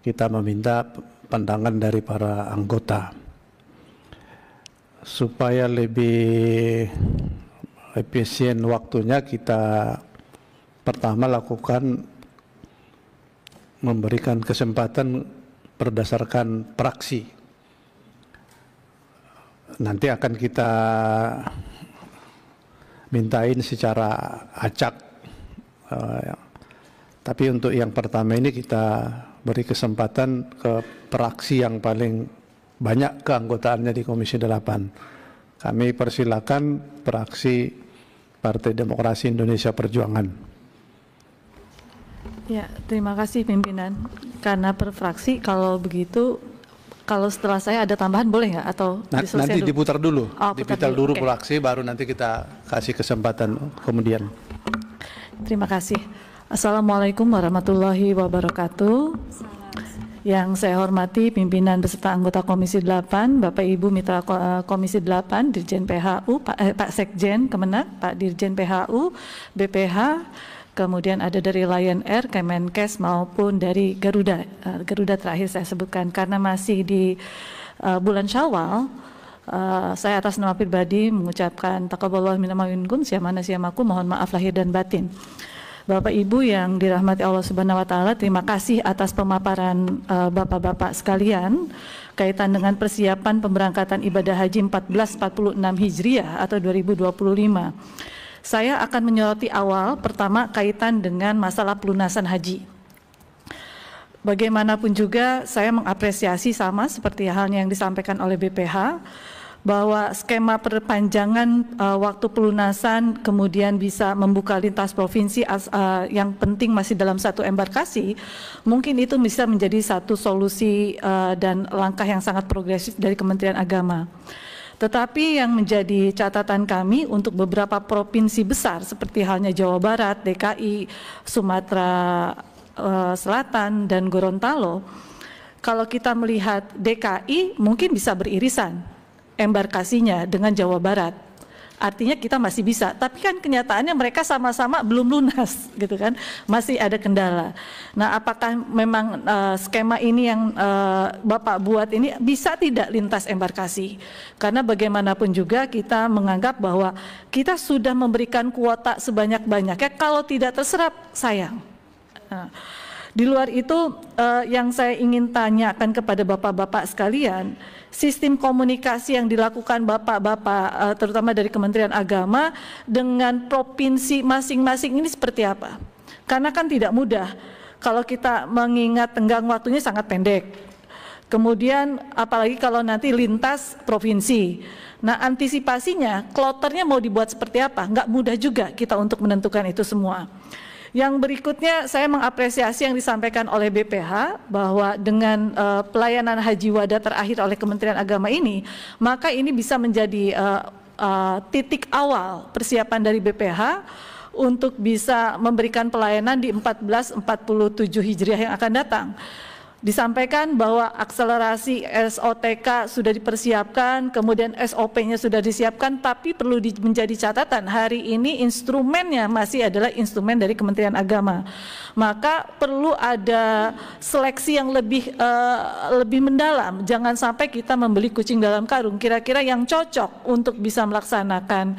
kita meminta pandangan dari para anggota supaya lebih efisien waktunya. Kita pertama lakukan memberikan kesempatan berdasarkan praksi. Nanti akan kita mintain secara acak, tapi untuk yang pertama ini kita beri kesempatan ke praksi yang paling banyak keanggotaannya di Komisi 8. Kami persilakan praksi Partai Demokrasi Indonesia Perjuangan. Ya, terima kasih pimpinan. Karena per fraksi, kalau begitu, kalau setelah saya ada tambahan boleh nggak? Atau nanti diputar dulu, diputar dulu okay. fraksi, baru nanti kita kasih kesempatan kemudian. Terima kasih. Assalamualaikum warahmatullahi wabarakatuh. Yang saya hormati pimpinan beserta anggota Komisi 8, Bapak Ibu Mitra Komisi 8, Dirjen PHU, Pak Sekjen Kemenak, Pak Dirjen PHU, BPH, kemudian ada dari Lion Air, Kemenkes maupun dari Garuda. Garuda terakhir saya sebutkan karena masih di bulan Syawal. Saya atas nama pribadi mengucapkan taqabbalallahu minna wa minkum, syamana syamaku, mohon maaf lahir dan batin. Bapak Ibu yang dirahmati Allah Subhanahu wa taala, terima kasih atas pemaparan Bapak-bapak sekalian kaitan dengan persiapan pemberangkatan ibadah haji 1446 Hijriah atau 2025. Saya akan menyoroti awal pertama kaitan dengan masalah pelunasan haji. Bagaimanapun juga saya mengapresiasi sama seperti halnya yang disampaikan oleh BPH bahwa skema perpanjangan waktu pelunasan kemudian bisa membuka lintas provinsi yang penting masih dalam satu embarkasi, mungkin itu bisa menjadi satu solusi dan langkah yang sangat progresif dari Kementerian Agama. Tetapi yang menjadi catatan kami untuk beberapa provinsi besar seperti halnya Jawa Barat, DKI, Sumatera Selatan, dan Gorontalo, kalau kita melihat DKI mungkin bisa beririsan embarkasinya dengan Jawa Barat. Artinya kita masih bisa, tapi kan kenyataannya mereka sama-sama belum lunas, gitu kan, masih ada kendala. Nah, apakah memang skema ini yang Bapak buat ini bisa tidak lintas embarkasi? Karena bagaimanapun juga kita menganggap bahwa kita sudah memberikan kuota sebanyak-banyaknya, kalau tidak terserap sayang. Nah, di luar itu yang saya ingin tanyakan kepada Bapak-bapak sekalian, sistem komunikasi yang dilakukan Bapak-bapak terutama dari Kementerian Agama dengan provinsi masing-masing ini seperti apa? Karena kan tidak mudah kalau kita mengingat tenggang waktunya sangat pendek. Kemudian apalagi kalau nanti lintas provinsi. Nah, antisipasinya, kloternya mau dibuat seperti apa? Nggak mudah juga kita untuk menentukan itu semua. Yang berikutnya saya mengapresiasi yang disampaikan oleh BPH bahwa dengan pelayanan haji wada terakhir oleh Kementerian Agama ini, maka ini bisa menjadi titik awal persiapan dari BPH untuk bisa memberikan pelayanan di 1447 Hijriah yang akan datang. Disampaikan bahwa akselerasi SOTK sudah dipersiapkan, kemudian SOP-nya sudah disiapkan, tapi perlu menjadi catatan hari ini instrumennya masih adalah instrumen dari Kementerian Agama. Maka perlu ada seleksi yang lebih mendalam. Jangan sampai kita membeli kucing dalam karung. Kira-kira yang cocok untuk bisa melaksanakan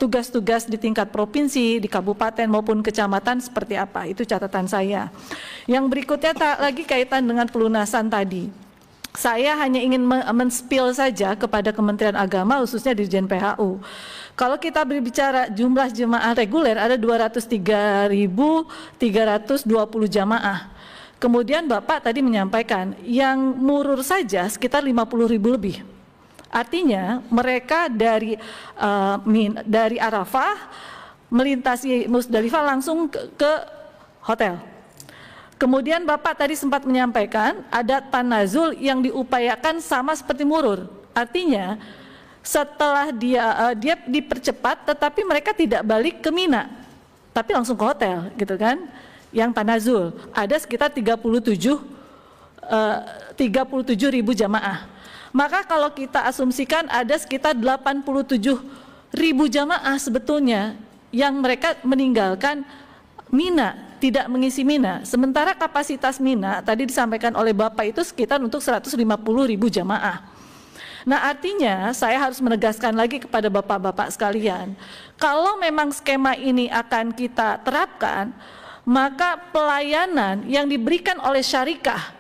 tugas-tugas di tingkat provinsi, di kabupaten maupun kecamatan seperti apa? Itu catatan saya. Yang berikutnya lagi kaitan dengan pelunasan tadi. Saya hanya ingin men-spill saja kepada Kementerian Agama khususnya Dirjen PHU. Kalau kita berbicara jumlah jemaah reguler ada 203.320 jamaah. Kemudian Bapak tadi menyampaikan yang murur saja sekitar 50.000 lebih. Artinya mereka dari Arafah melintasi Musdalifah langsung ke hotel. Kemudian Bapak tadi sempat menyampaikan ada tanazul yang diupayakan sama seperti murur. Artinya setelah dia dipercepat, tetapi mereka tidak balik ke Mina, tapi langsung ke hotel, gitu kan? Yang tanazul ada sekitar 37.000 jamaah. Maka kalau kita asumsikan ada sekitar 87.000 jamaah sebetulnya yang mereka meninggalkan Mina tidak mengisi Mina. Sementara kapasitas Mina tadi disampaikan oleh Bapak itu sekitar untuk 150.000 jamaah. Nah, artinya saya harus menegaskan lagi kepada Bapak-Bapak sekalian, kalau memang skema ini akan kita terapkan, maka pelayanan yang diberikan oleh syarikah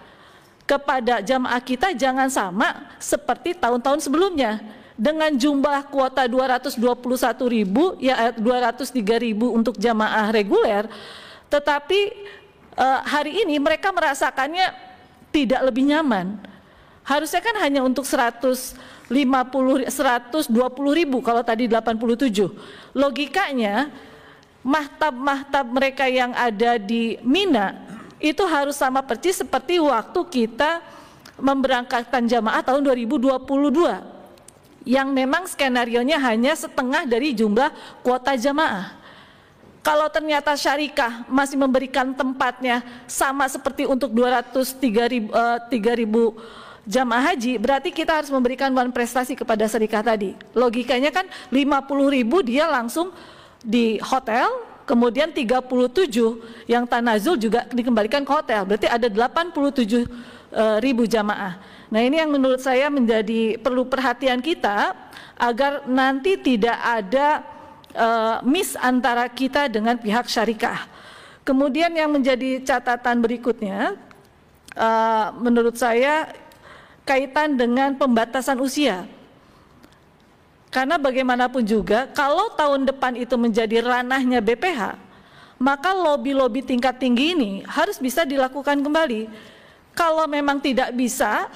kepada jamaah kita jangan sama seperti tahun-tahun sebelumnya. Dengan jumlah kuota 221.000, ya 203.000 untuk jamaah reguler, tetapi hari ini mereka merasakannya tidak lebih nyaman. Harusnya kan hanya untuk 120.000 kalau tadi 87. Logikanya mahtab mereka yang ada di Mina itu harus sama persis seperti waktu kita memberangkatkan jamaah tahun 2022 yang memang skenarionya hanya setengah dari jumlah kuota jamaah. Kalau ternyata syarikah masih memberikan tempatnya sama seperti untuk 3.000 jamaah haji, berarti kita harus memberikan one prestasi kepada syarikah tadi. Logikanya kan 50.000 dia langsung di hotel, kemudian 37 yang tanazul juga dikembalikan ke hotel, berarti ada 87.000 jamaah. Nah, ini yang menurut saya menjadi perlu perhatian kita agar nanti tidak ada miss antara kita dengan pihak syarikah. Kemudian yang menjadi catatan berikutnya, menurut saya kaitan dengan pembatasan usia. Karena bagaimanapun juga, kalau tahun depan itu menjadi ranahnya BPH, maka lobby-lobby tingkat tinggi ini harus bisa dilakukan kembali. Kalau memang tidak bisa,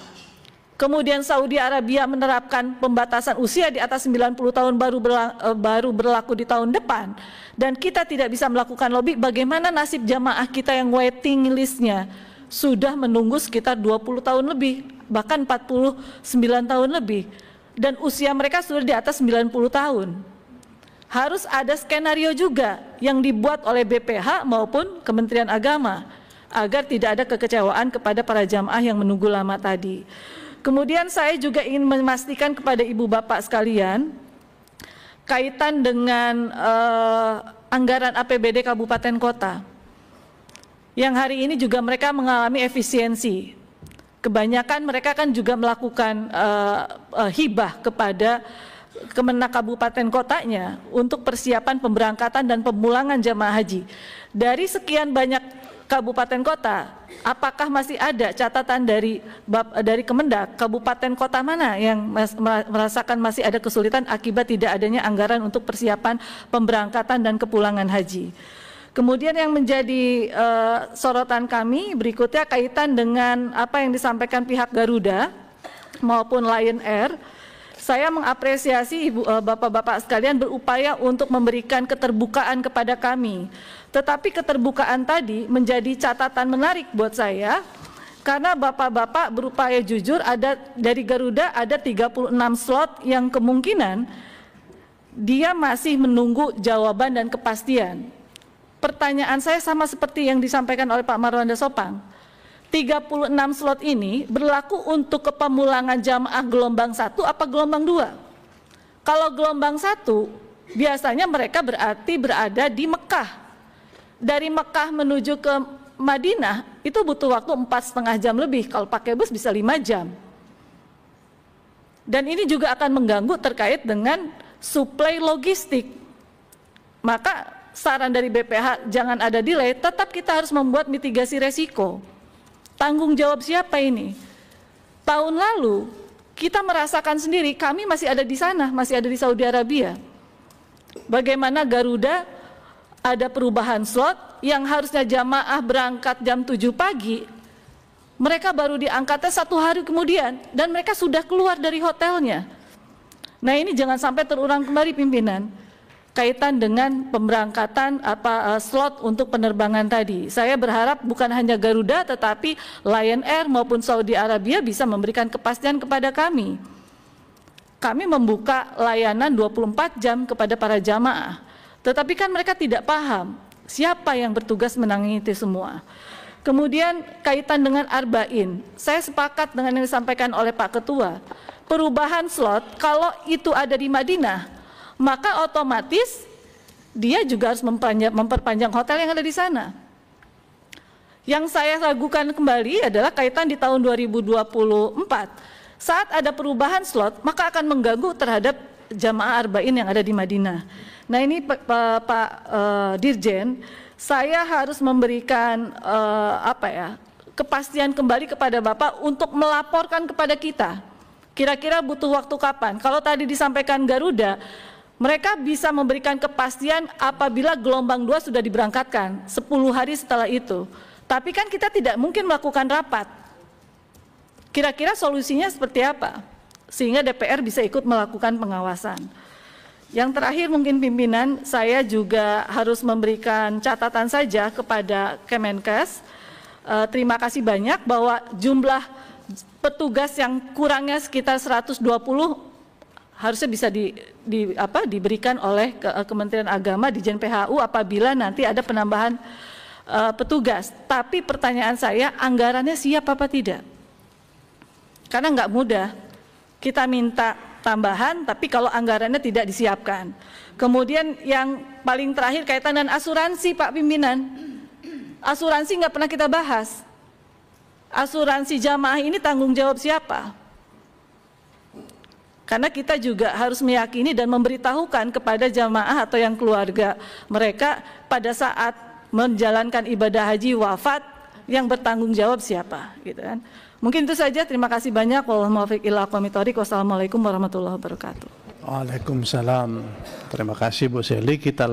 kemudian Saudi Arabia menerapkan pembatasan usia di atas 90 tahun baru berlaku di tahun depan, dan kita tidak bisa melakukan lobby, bagaimana nasib jamaah kita yang waiting listnya sudah menunggu sekitar 20 tahun lebih, bahkan 49 tahun lebih, dan usia mereka sudah di atas 90 tahun. Harus ada skenario juga yang dibuat oleh BPH maupun Kementerian Agama agar tidak ada kekecewaan kepada para jamaah yang menunggu lama tadi. Kemudian saya juga ingin memastikan kepada ibu bapak sekalian kaitan dengan anggaran APBD kabupaten kota yang hari ini juga mereka mengalami efisiensi. Kebanyakan mereka kan juga melakukan hibah kepada Kemenak kabupaten kotanya untuk persiapan pemberangkatan dan pemulangan jamaah haji. Dari sekian banyak kabupaten kota, apakah masih ada catatan dari Kemendak kabupaten kota mana yang merasakan masih ada kesulitan akibat tidak adanya anggaran untuk persiapan pemberangkatan dan kepulangan haji? Kemudian yang menjadi sorotan kami berikutnya kaitan dengan apa yang disampaikan pihak Garuda maupun Lion Air. Saya mengapresiasi bapak-bapak sekalian berupaya untuk memberikan keterbukaan kepada kami. Tetapi keterbukaan tadi menjadi catatan menarik buat saya karena bapak-bapak berupaya jujur, ada dari Garuda ada 36 slot yang kemungkinan dia masih menunggu jawaban dan kepastian. Pertanyaan saya sama seperti yang disampaikan oleh Pak Marwanda Sopang. 36 slot ini berlaku untuk kepemulangan jamaah gelombang 1 apa gelombang 2? Kalau gelombang 1, biasanya mereka berarti berada di Mekah. Dari Mekah menuju ke Madinah itu butuh waktu 4,5 jam lebih, kalau pakai bus bisa 5 jam. Dan ini juga akan mengganggu terkait dengan suplai logistik. Maka saran dari BPH jangan ada delay, tetap kita harus membuat mitigasi resiko. Tanggung jawab siapa ini? Tahun lalu kita merasakan sendiri, kami masih ada di sana, masih ada di Saudi Arabia. Bagaimana Garuda ada perubahan slot yang harusnya jamaah berangkat jam 7 pagi, mereka baru diangkatnya 1 hari kemudian dan mereka sudah keluar dari hotelnya. Nah, ini jangan sampai terulang kembali pimpinan. Kaitan dengan pemberangkatan slot untuk penerbangan tadi. Saya berharap bukan hanya Garuda tetapi Lion Air maupun Saudi Arabia bisa memberikan kepastian kepada kami. Kami membuka layanan 24 jam kepada para jamaah. Tetapi kan mereka tidak paham siapa yang bertugas menangani itu semua. Kemudian kaitan dengan Arba'in, saya sepakat dengan yang disampaikan oleh Pak Ketua. Perubahan slot kalau itu ada di Madinah, maka otomatis dia juga harus memperpanjang hotel yang ada di sana. Yang saya ragukan kembali adalah kaitan di tahun 2024. Saat ada perubahan slot, maka akan mengganggu terhadap jamaah arba'in yang ada di Madinah. Nah ini Pak Dirjen, saya harus memberikan kepastian kembali kepada Bapak untuk melaporkan kepada kita. Kira-kira butuh waktu kapan? Kalau tadi disampaikan Garuda, mereka bisa memberikan kepastian apabila gelombang 2 sudah diberangkatkan 10 hari setelah itu. Tapi kan kita tidak mungkin melakukan rapat. Kira-kira solusinya seperti apa? Sehingga DPR bisa ikut melakukan pengawasan. Yang terakhir mungkin pimpinan, saya juga harus memberikan catatan saja kepada Kemenkes. Terima kasih banyak bahwa jumlah petugas yang kurangnya sekitar 120 harusnya bisa diberikan oleh Kementerian Agama di Dijen PHU apabila nanti ada penambahan petugas. Tapi pertanyaan saya, anggarannya siap apa tidak? Karena nggak mudah, kita minta tambahan, tapi kalau anggarannya tidak disiapkan. Kemudian yang paling terakhir kaitan dengan asuransi, Pak Pimpinan. Asuransi nggak pernah kita bahas. Asuransi jamaah ini tanggung jawab siapa? Karena kita juga harus meyakini dan memberitahukan kepada jamaah atau yang keluarga mereka pada saat menjalankan ibadah haji wafat yang bertanggung jawab siapa, gitu kan. Mungkin itu saja, terima kasih banyak. Wassalamualaikum warahmatullahi wabarakatuh. Waalaikumsalam. Terima kasih Bu Seli. Kita